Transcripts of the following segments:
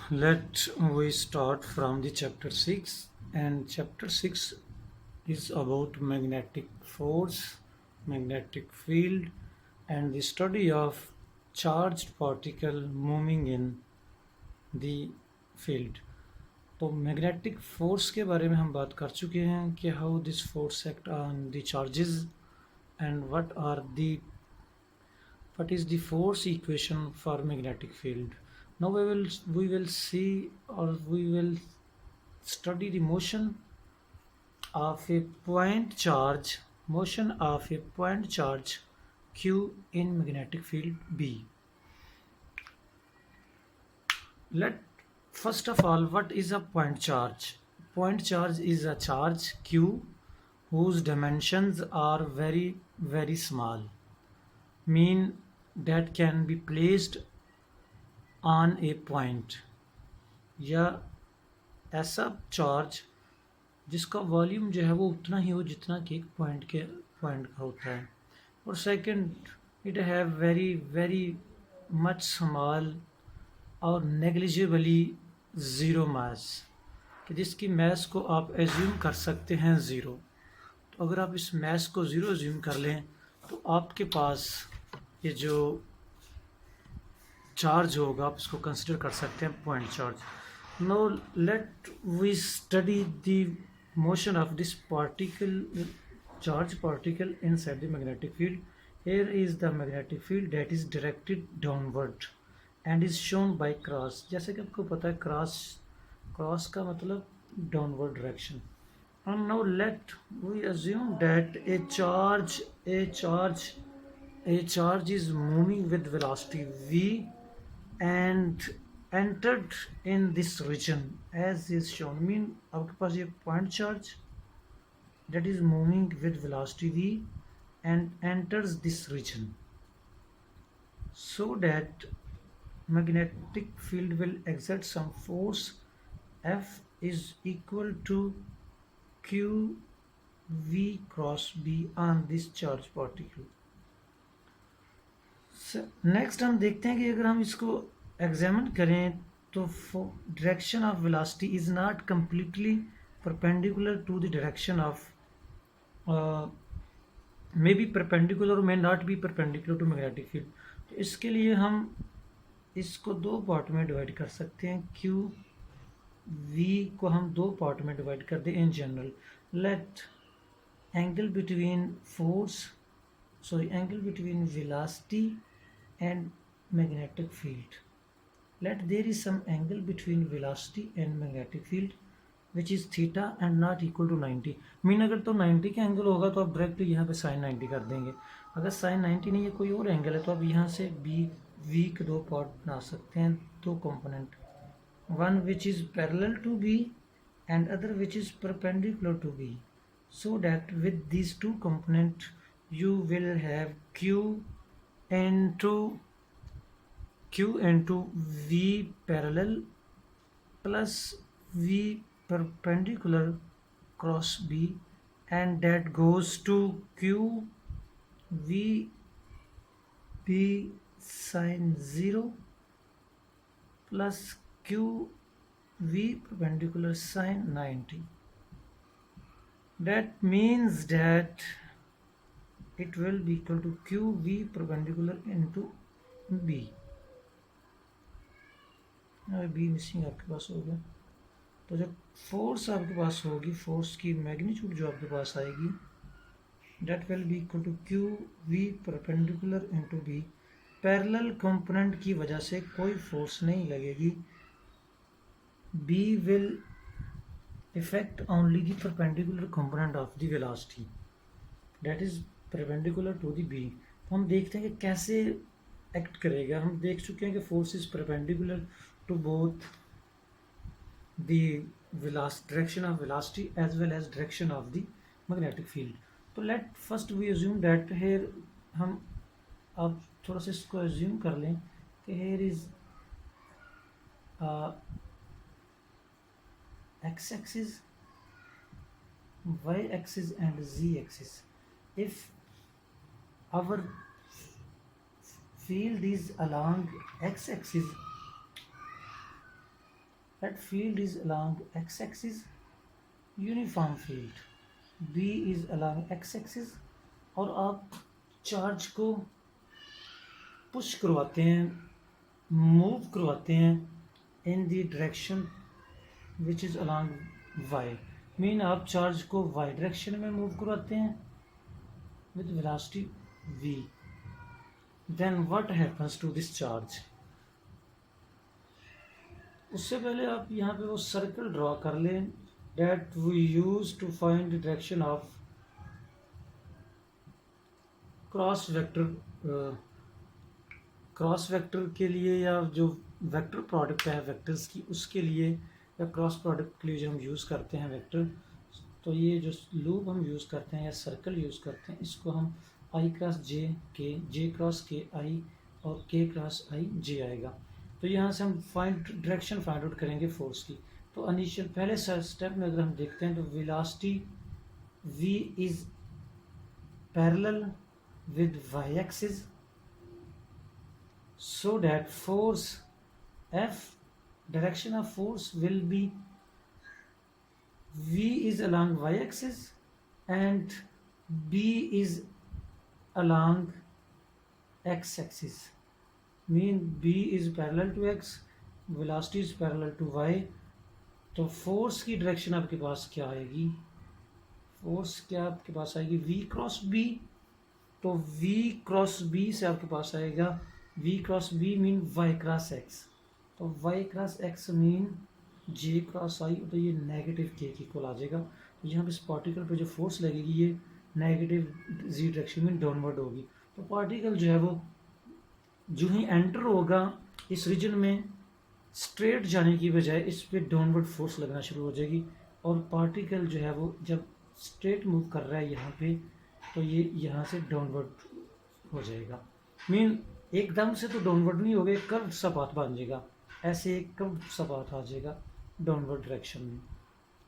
Let we start from the chapter 6, and chapter 6 is about magnetic force, magnetic field, and the study of charged particle moving in the field. तो magnetic force के बारे में हम बात कर चुके हैं कि how this force act on the charges and what is the force equation for magnetic field. Now we will see, or we will study the of a point charge motion of a point charge q in magnetic field B. Let first of all, what is a point charge? Point charge is a charge q whose dimensions are very small, mean that can be placed on a point, या ऐसा charge जिसका volume जो है वो उतना ही हो जितना कि एक पॉइंट का होता है। और second, it have very very much small और नेग्लिजिबली ज़ीरो मास, कि जिसकी मैस को आप एज्यूम कर सकते हैं ज़ीरो। तो अगर आप इस मैस को ज़ीरो एज्यूम कर लें तो आपके पास ये जो चार्ज होगा आप इसको कंसिडर कर सकते हैं point charge. Now let we study the motion of this charge particle inside the magnetic field. Here is the magnetic field that is directed downward and is shown by cross. जैसे कि आपको पता है cross का मतलब downward direction. And now let we assume that a charge is moving with velocity v and entered in this region as is shown. Mean आपके पास ये point charge that is moving with velocity v and enters this region, so that magnetic field will exert some force F is equal to q v cross b on this charge particle. Next हम देखते हैं कि अगर हम इसको examine करें तो direction of velocity is not completely perpendicular to the direction of may be perpendicular, may not be perpendicular to magnetic field. तो इसके लिए हम इसको दो पार्ट में डिवाइड कर सकते हैं। क्यू वी को हम दो पार्ट में डिवाइड कर दें in general. Let angle between velocity and magnetic field. Let there is some angle between velocity and magnetic field which is theta and not equal to 90. Mean अगर तो 90 का angle होगा तो आप डायरेक्ट यहाँ पे साइन 90 कर देंगे। अगर साइन 90 नहीं है, कोई और एंगल है, तो आप यहाँ से वी के दो पार्ट बना सकते हैं, दो component, one which is parallel to B and other which is perpendicular to b, so that with these two component you will have q into v parallel plus v perpendicular cross b, and that goes to q v b sin 0 plus q v perpendicular sin 90. That means that it will be equal to q v perpendicular into b. B missing आपके पास हो गया। तो जब force आपके पास होगी, force की magnitude जो आपके पास आएगी, that will be equal to q v perpendicular into B. Parallel component की वजह से कोई फोर्स नहीं लगेगी, B will affect only the perpendicular component of the velocity that is perpendicular to the B. तो हम देखते हैं कि कैसे एक्ट करेगा। हम देख चुके हैं कि force is perpendicular to both the direction of velocity as well as direction of the magnetic field. तो let first we assume that here हम अब थोड़ा सा इसको assume कर लें कि here is x axis, y axis and z axis. If our field is along x axis, that field is along x-axis, uniform field b is along x-axis, और आप चार्ज को पुश करवाते हैं, मूव करवाते हैं in the direction which is along y, mean आप charge को y direction में मूव करवाते हैं with velocity v, then what happens to this charge. उससे पहले आप यहाँ पे वो सर्कल ड्रॉ कर लें that we use to find the direction of cross vector के लिए, या जो वेक्टर प्रोडक्ट है वेक्टर्स की उसके लिए, या क्रॉस प्रोडक्ट के लिए जो हम यूज़ करते हैं वेक्टर, तो ये जो लूप हम यूज़ करते हैं या सर्कल यूज़ करते हैं, इसको हम i क्रॉस जे क्रॉस के आई और k क्रॉस आई जे आएगा। तो यहाँ से हम डायरेक्शन फाइंड आउट करेंगे फोर्स की। तो इनिशियल पहले स्टेप में अगर हम देखते हैं तो velocity v is parallel with y axis, so that force F, direction of force will be v is along y axis and b is along x axis, mean b is parallel to x, velocity is parallel to y। तो force की direction आपके पास क्या आएगी, force क्या आपके पास आएगी v cross b, तो v क्रॉस b से आपके पास आएगा v cross b mean y cross x, तो y cross x mean j cross i, तो ये नेगेटिव k की इक्वल आ जाएगा। तो यहाँ पे इस पार्टिकल पे जो फोर्स लगेगी ये नेगेटिव z डायरेक्शन में डाउनवर्ड होगी। तो पार्टिकल जो है वो जो ही एंटर होगा इस रीजन में, स्ट्रेट जाने की बजाय इस पे डाउनवर्ड फोर्स लगना शुरू हो जाएगी, और पार्टिकल जो है वो जब स्ट्रेट मूव कर रहा है यहाँ पे, तो ये यहाँ से डाउनवर्ड हो जाएगा, मीन एकदम से तो डाउनवर्ड नहीं होगा, कर्व सा पाथ बन जाएगा, ऐसे एक कर्व सा पाथ आ जाएगा डाउनवर्ड डायरेक्शन में,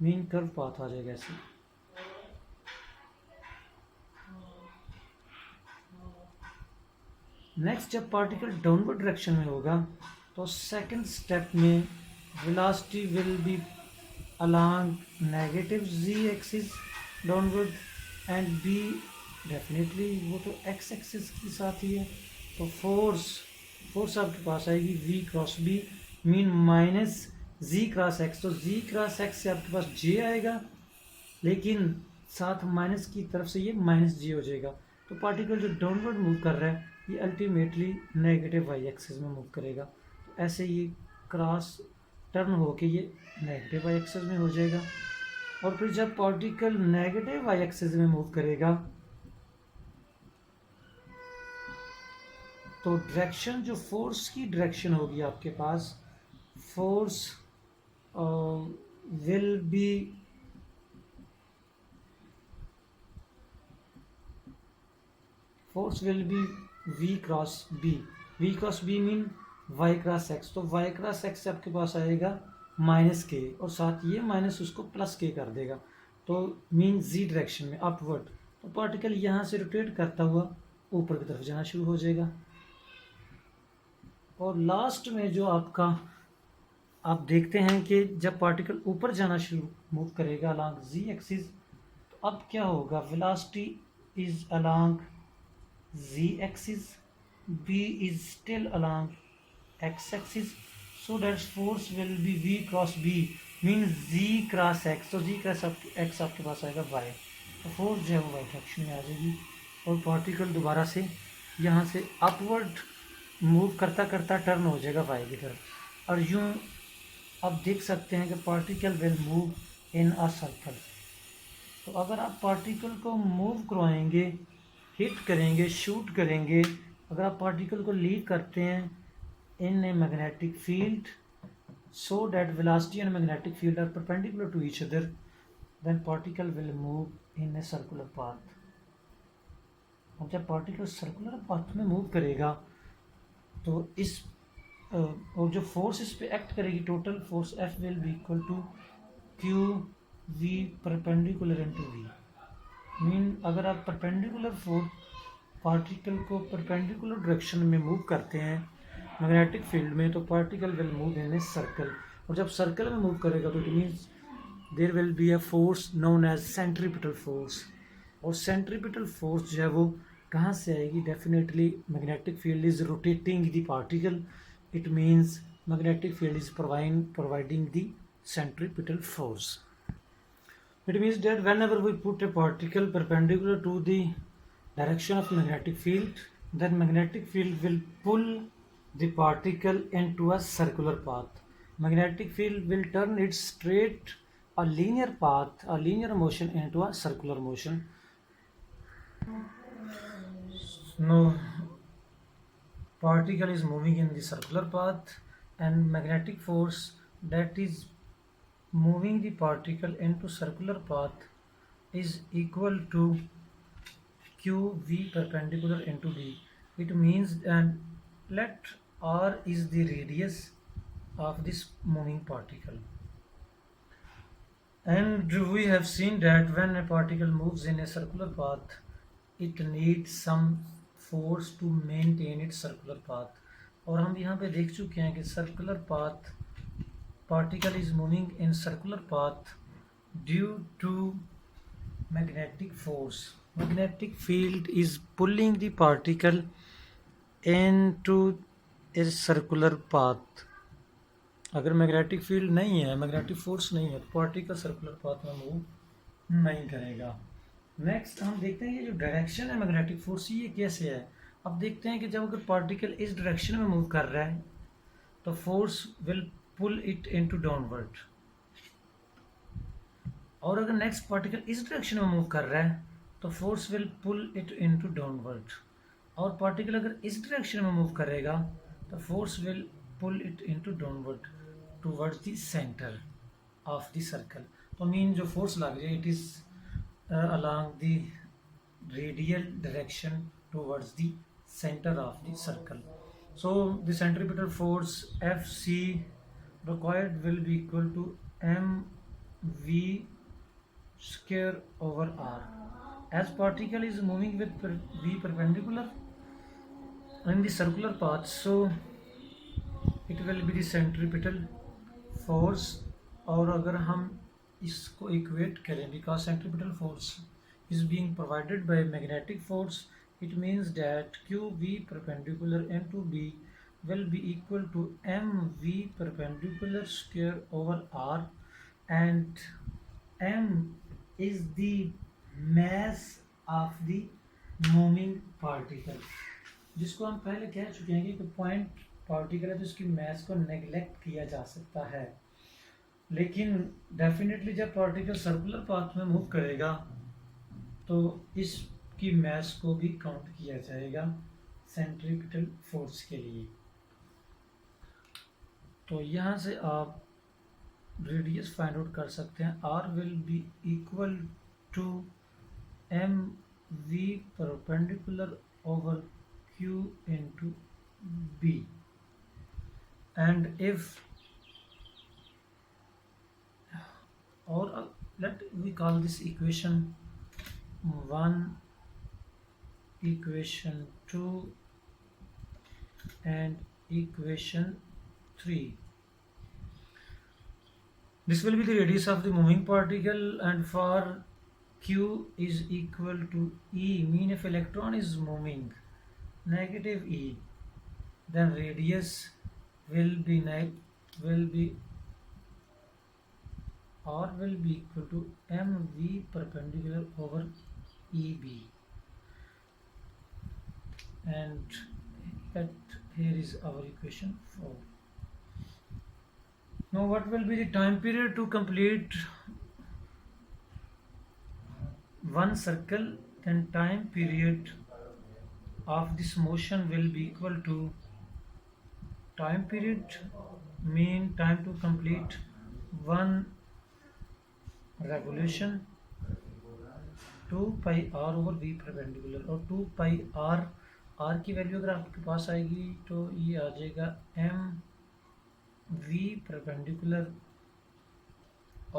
मीन कर्व पाथ आ जाएगा ऐसे। नेक्स्ट जब पार्टिकल डाउनवर्ड डायरेक्शन में होगा तो सेकंड स्टेप में velocity will be along negative z axis downward and b definitely वो तो x एक्सिस के साथ ही है। तो फोर्स आपके पास आएगी v cross b mean minus z cross x, तो z क्रॉस x से आपके पास j आएगा, लेकिन साथ माइनस की तरफ से ये माइनस j हो जाएगा। तो पार्टिकल जो डाउनवर्ड मूव कर रहा है ये अल्टीमेटली नेगेटिव y एक्सिस में मूव करेगा, तो ऐसे ये क्रॉस टर्न होके ये नेगेटिव y एक्सिस में हो जाएगा। और फिर जब पार्टिकल नेगेटिव y एक्सिस में मूव करेगा तो डायरेक्शन जो फोर्स की डायरेक्शन होगी आपके पास, force will be v cross b mean y cross x, तो y क्रॉस x से आपके पास आएगा माइनस के, और साथ ये माइनस उसको प्लस के कर देगा, तो मीन z डायरेक्शन में अपवर्ड। तो पार्टिकल यहाँ से रोटेट करता हुआ ऊपर की तरफ जाना शुरू हो जाएगा। और लास्ट में जो आपका आप देखते हैं कि जब पार्टिकल ऊपर जाना शुरू मूव करेगा अलॉन्ग z एक्सिस, तो अब क्या होगा, velocity is along z axis, b is still along x axis, so that force will be v cross b means z cross x, तो z cross x आपके पास आएगा y, तो force जो है वो y डायरेक्शन में आ जाएगी, और पार्टिकल दोबारा से यहाँ से अपवर्ड मूव करता करता टर्न हो जाएगा y की तरफ। और यूँ आप देख सकते हैं कि particle will move in a circle. तो अगर आप पार्टिकल को मूव करवाएंगे, हिट करेंगे, शूट करेंगे, अगर आप पार्टिकल को लीड करते हैं in a magnetic field so that velocity and magnetic field are perpendicular to each other, then particle will move in a circular path. और जब पार्टिकल सर्कुलर पाथ में मूव करेगा तो इस और जो फोर्स इस पे एक्ट करेगी, total force F will be equal to q v perpendicular into v, mean अगर आप परपेंडिकुलर फोर्स पार्टिकल को परपेंडिकुलर डायरेक्शन में मूव करते हैं मैग्नेटिक फील्ड में, तो particle will move in a circle. और जब सर्कल में मूव करेगा तो it means there will be a force known as centripetal force. और सेंट्रीपिटल फोर्स जो है वो कहाँ से आएगी? Definitely magnetic field is rotating the particle, it means magnetic field is providing the centripetal force. It means that whenever we put a particle perpendicular to the direction of magnetic field, then magnetic field will pull the particle into a circular path. Magnetic field will turn it straight a linear path, a linear motion into a circular motion. No particle is moving in the circular path, and magnetic force that is moving the particle into circular path is equal to qv perpendicular into d. It means, and let r is the radius of this moving particle, and we have seen that when a particle moves in a circular path, it needs some force to maintain its circular path. और हम यहाँ पे देख चुके हैं कि circular path, particle is moving in circular path due to magnetic force. Magnetic field is pulling the particle into a circular path. अगर magnetic field नहीं है, मैग्नेटिक फोर्स नहीं है, तो पार्टिकल सर्कुलर पाथ में मूव नहीं करेगा। नेक्स्ट हम देखते हैं कि जो डायरेक्शन है मैग्नेटिक फोर्स ये कैसे है। अब देखते हैं कि जब अगर पार्टिकल इस डायरेक्शन में मूव कर रहा है तो force will pull it into downward, और अगर नेक्स्ट पार्टिकल इस डायरेक्शन में मूव कर रहा है तो force will pull it into downward, और पार्टिकल अगर इस डायरेक्शन में मूव करेगा तो force will pull it into downward towards the centre of the circle. तो मीन जो फोर्स लग रही है it is along the radial direction towards the center of the circle. So the centripetal force Fc required will be equal to mv square over r, as particle is moving with v perpendicular in the circular path, so it will be the centripetal force. और अगर हम इसको equate करें, because centripetal force is being provided by magnetic force, it means that q v perpendicular into B will be equal to mv perpendicular square over r, and m is the mass of the moving particle, जिसको हम पहले कह चुके हैं कि point particle है तो इसकी मास को नेग्लेक्ट किया जा सकता है, लेकिन डेफिनेटली जब पार्टिकल सर्कुलर पाथ में मूव करेगा तो इसकी मास को भी काउंट किया जाएगा सेंट्रीपिटल फोर्स के लिए। तो यहाँ से आप रेडियस फाइंड आउट कर सकते हैं। R will be equal to m v perpendicular over q into B, and if or let we call this equation 1, equation 2 and equation 3. This will be the radius of the moving particle, and for q is equal to e, mean if electron is moving negative e, then radius will be r will be equal to mv perpendicular over eb, and that here is our equation 4. Now what will be the time period to complete one circle? Then time period of this motion will be equal to time period, mean time to complete one revolution 2 pi r over v perpendicular, और 2 pi r की value अगर आपके पास आएगी तो ये आ जाएगा m v perpendicular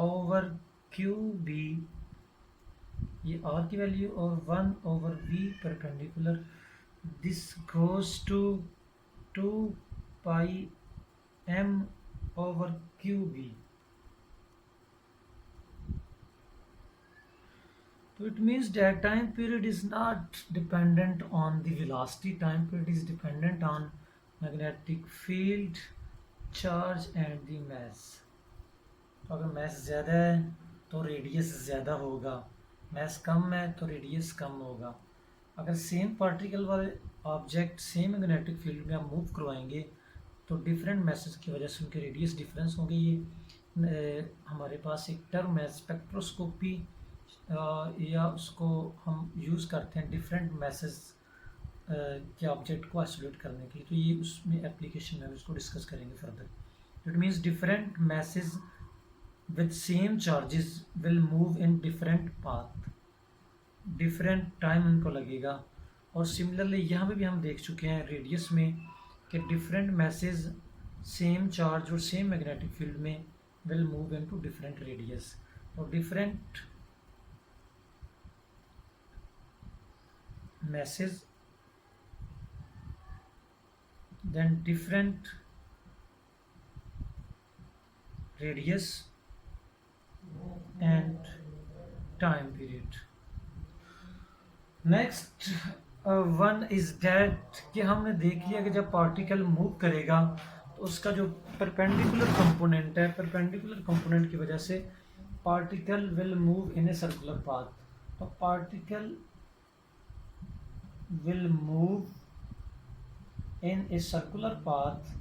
over q b, ये r की वैल्यू, और 1 over v perpendicular, this goes to 2 pi m over qv. So it means that time period is not dependent on the velocity. Time period is dependent on magnetic field, charge and the mass. तो अगर mass ज़्यादा है तो radius ज़्यादा होगा, mass कम है तो radius कम होगा. अगर सेम पार्टिकल वाले ऑब्जेक्ट सेम मैग्नेटिक फील्ड में आप मूव करवाएंगे तो डिफरेंट मैसेज की वजह से उनके रेडियस डिफरेंस होंगे. ये हमारे पास एक टर्म है स्पेक्ट्रोस्कोपी, या उसको हम यूज़ करते हैं डिफरेंट मैसेज के ऑब्जेक्ट को आइसोलेट करने के लिए. तो ये उसमें एप्लीकेशन है, उसको डिस्कस करेंगे further. It means different message with same charges will move in different path, different time उनको लगेगा. और सिमिलरली यहाँ पे भी हम देख चुके हैं रेडियस में कि डिफरेंट मैसेज सेम चार्ज और सेम मैग्नेटिक फील्ड में will move into different radius. और different masses then different radius and time period. Next one is that कि हमने देख लिया कि जब पार्टिकल मूव करेगा तो उसका जो परपेंडिकुलर कंपोनेंट है, परपेंडिकुलर कंपोनेंट की वजह से particle will move in a circular path. तो particle will move in a circular path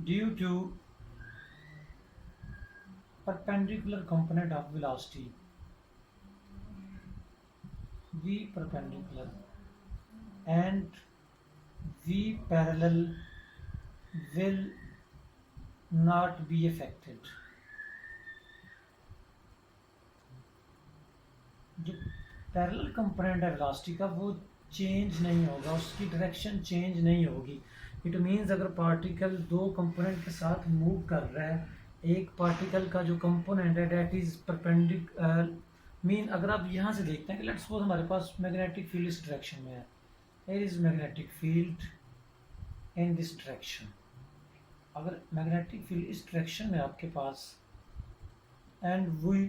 due to perpendicular component of velocity v perpendicular and v parallel will not be affected. जो parallel component है velocity का वो change नहीं होगा, उसकी direction change नहीं होगी. इट मीन्स अगर पार्टिकल दो कंपोनेंट के साथ मूव कर रहा है, एक पार्टिकल का जो कंपोनेंट है डेट इज परपेंडिकुलर, मीन अगर आप यहाँ से देखते हैं कि लेट्स सपोज हमारे पास मैग्नेटिक फील्ड इस डायरेक्शन में है, there is magnetic field in this direction. अगर मैग्नेटिक फील्ड इस डायरेक्शन में आपके पास and we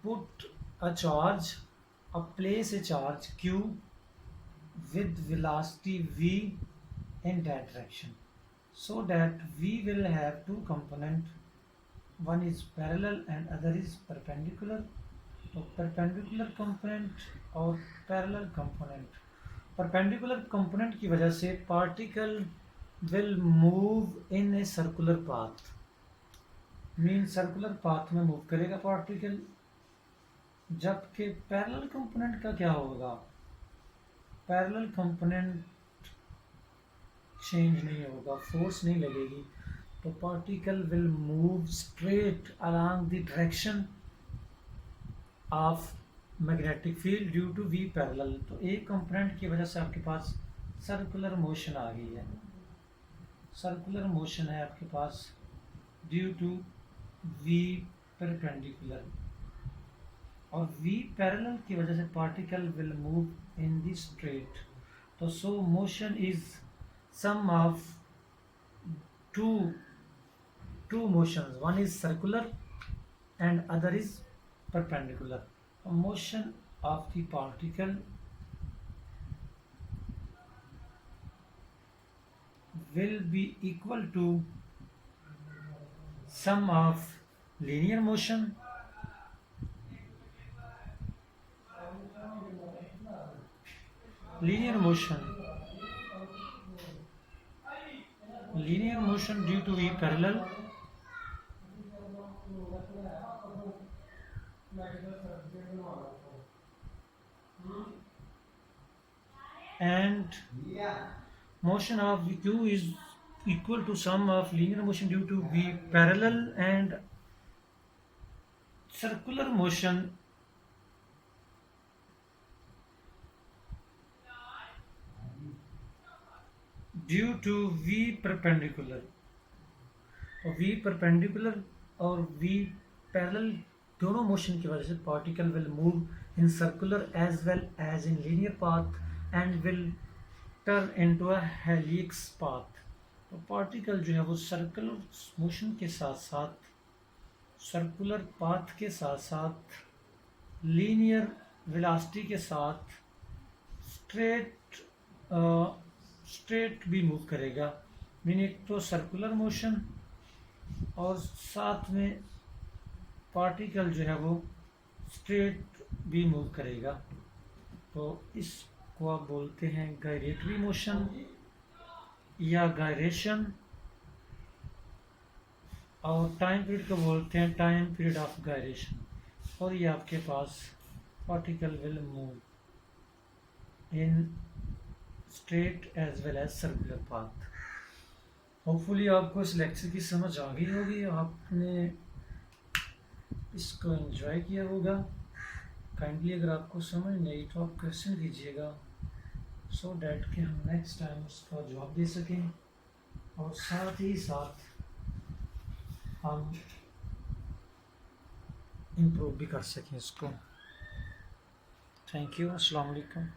put a charge, place a charge q with velocity v in that direction, so that we will have two component, one is parallel and other is perpendicular. तो perpendicular component और parallel component, perpendicular component की वजह से particle will move in a circular path, mean circular path में move करेगा particle. जबकि parallel component का क्या होगा, पैरेलल कंपोनेंट चेंज नहीं होगा, फोर्स नहीं लगेगी. तो particle will move straight along the direction of magnetic field due to v parallel. तो एक कंपोनेंट की वजह से आपके पास सर्कुलर मोशन आ गई है, सर्कुलर मोशन है आपके पास ड्यू टू वी परपेंडिकुलर. और वी पैरेलल की वजह से particle will move in the straight. तो so motion is sum of two motions, one is circular and other is perpendicular. A motion of the particle will be equal to sum of linear motion due to V parallel and motion of Q is equal to sum of linear motion due to V parallel and circular motion due to v perpendicular. और v perpendicular और v parallel दोनों motion की वजह से particle will move in circular as well as in linear path and will turn into a helix path. तो particle जो है वो सर्कुलर मोशन के साथ साथ, सर्कुलर पाथ के साथ साथ, लीनियर वेलोसिटी के साथ स्ट्रेट स्ट्रेट भी मूव करेगा। मीनिंग तो सर्कुलर मोशन और साथ में पार्टिकल जो है वो स्ट्रेट भी मूव करेगा। तो इसको आप बोलते हैं गायरेटरी मोशन या गायरेशन, और टाइम पीरियड को बोलते हैं टाइम पीरियड ऑफ गायरेशन। और ये आपके पास particle will move in straight as well as circular path. Hopefully आपको इस लेक्चर की समझ आ गई होगी, आपने इसको एंजॉय किया होगा। काइंडली अगर आपको समझ नहीं तो आप क्वेश्चन कीजिएगा, सो डैट कि हम नेक्स्ट टाइम उसका जवाब दे सकें और साथ ही साथ हम इम्प्रूव भी कर सकें इसको। Thank you. अस्सलाम वालेकुम।